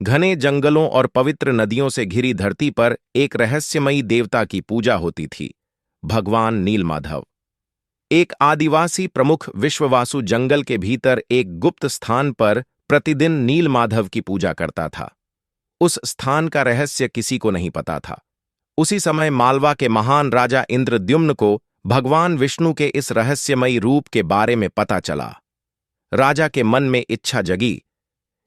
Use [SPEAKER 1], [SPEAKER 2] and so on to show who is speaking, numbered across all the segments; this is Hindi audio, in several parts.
[SPEAKER 1] घने जंगलों और पवित्र नदियों से घिरी धरती पर एक रहस्यमयी देवता की पूजा होती थी, भगवान नीलमाधव। एक आदिवासी प्रमुख विश्ववासु जंगल के भीतर एक गुप्त स्थान पर प्रतिदिन नीलमाधव की पूजा करता था। उस स्थान का रहस्य किसी को नहीं पता था। उसी समय मालवा के महान राजा इंद्रद्युम्न को भगवान विष्णु के इस रहस्यमयी रूप के बारे में पता चला। राजा के मन में इच्छा जगी,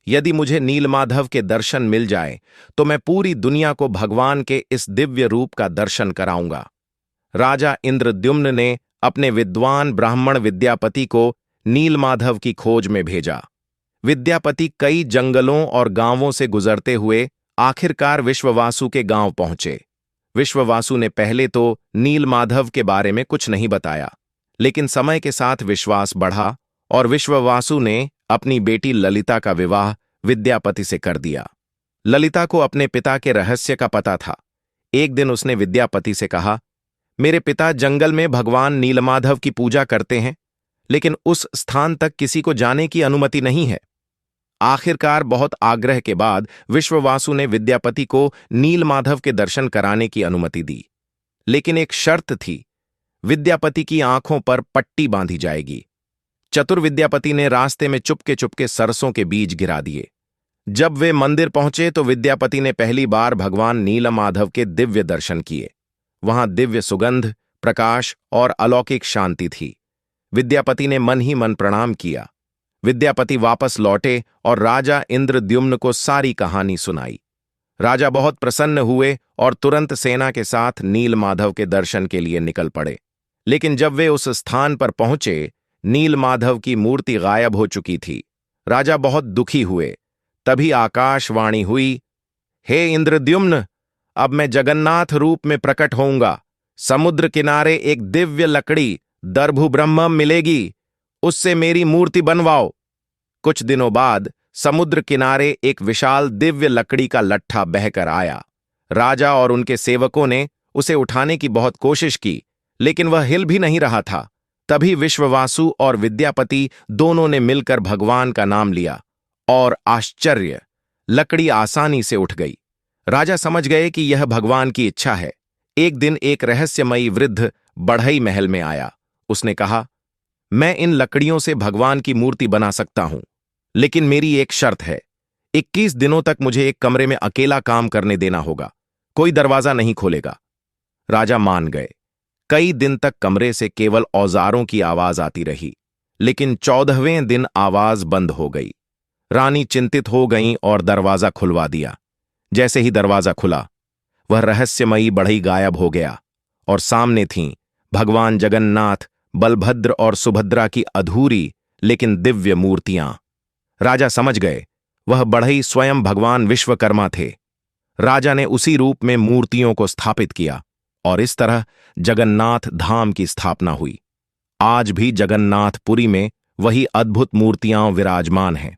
[SPEAKER 1] यदि मुझे नीलमाधव के दर्शन मिल जाए तो मैं पूरी दुनिया को भगवान के इस दिव्य रूप का दर्शन कराऊंगा। राजा इंद्रद्युम्न ने अपने विद्वान ब्राह्मण विद्यापति को नीलमाधव की खोज में भेजा। विद्यापति कई जंगलों और गांवों से गुजरते हुए आखिरकार विश्ववासु के गांव पहुंचे। विश्ववासु ने पहले तो नीलमाधव के बारे में कुछ नहीं बताया, लेकिन समय के साथ विश्वास बढ़ा और विश्ववासु ने अपनी बेटी ललिता का विवाह विद्यापति से कर दिया। ललिता को अपने पिता के रहस्य का पता था। एक दिन उसने विद्यापति से कहा, मेरे पिता जंगल में भगवान नीलमाधव की पूजा करते हैं, लेकिन उस स्थान तक किसी को जाने की अनुमति नहीं है। आखिरकार बहुत आग्रह के बाद विश्ववासु ने विद्यापति को नीलमाधव के दर्शन कराने की अनुमति दी, लेकिन एक शर्त थी, विद्यापति की आंखों पर पट्टी बांधी जाएगी। चतुर विद्यापति ने रास्ते में चुपके चुपके सरसों के बीज गिरा दिए। जब वे मंदिर पहुंचे तो विद्यापति ने पहली बार भगवान नीलमाधव के दिव्य दर्शन किए। वहां दिव्य सुगंध, प्रकाश और अलौकिक शांति थी। विद्यापति ने मन ही मन प्रणाम किया। विद्यापति वापस लौटे और राजा इंद्रद्युम्न को सारी कहानी सुनाई। राजा बहुत प्रसन्न हुए और तुरंत सेना के साथ नीलमाधव के दर्शन के लिए निकल पड़े। लेकिन जब वे उस स्थान पर पहुंचे, नीलमाधव की मूर्ति गायब हो चुकी थी। राजा बहुत दुखी हुए। तभी आकाशवाणी हुई, हे इंद्रद्युम्न, अब मैं जगन्नाथ रूप में प्रकट होऊंगा। समुद्र किनारे एक दिव्य लकड़ी दर्भु ब्रह्म मिलेगी, उससे मेरी मूर्ति बनवाओ। कुछ दिनों बाद समुद्र किनारे एक विशाल दिव्य लकड़ी का लट्ठा बहकर आया। राजा और उनके सेवकों ने उसे उठाने की बहुत कोशिश की, लेकिन वह हिल भी नहीं रहा था। तभी विश्ववासु और विद्यापति दोनों ने मिलकर भगवान का नाम लिया और आश्चर्य, लकड़ी आसानी से उठ गई। राजा समझ गए कि यह भगवान की इच्छा है। एक दिन एक रहस्यमयी वृद्ध बढ़ई महल में आया। उसने कहा, मैं इन लकड़ियों से भगवान की मूर्ति बना सकता हूं, लेकिन मेरी एक शर्त है। 21 दिनों तक मुझे एक कमरे में अकेला काम करने देना होगा। कोई दरवाजा नहीं खोलेगा। राजा मान गए। कई दिन तक कमरे से केवल औजारों की आवाज आती रही, लेकिन 14वें दिन आवाज बंद हो गई। रानी चिंतित हो गईं और दरवाजा खुलवा दिया। जैसे ही दरवाजा खुला, वह रहस्यमयी बढ़ई गायब हो गया और सामने थीं भगवान जगन्नाथ, बलभद्र और सुभद्रा की अधूरी लेकिन दिव्य मूर्तियां। राजा समझ गए, वह बढ़ई स्वयं भगवान विश्वकर्मा थे। राजा ने उसी रूप में मूर्तियों को स्थापित किया और इस तरह जगन्नाथ धाम की स्थापना हुई। आज भी जगन्नाथपुरी में वही अद्भुत मूर्तियां विराजमान हैं।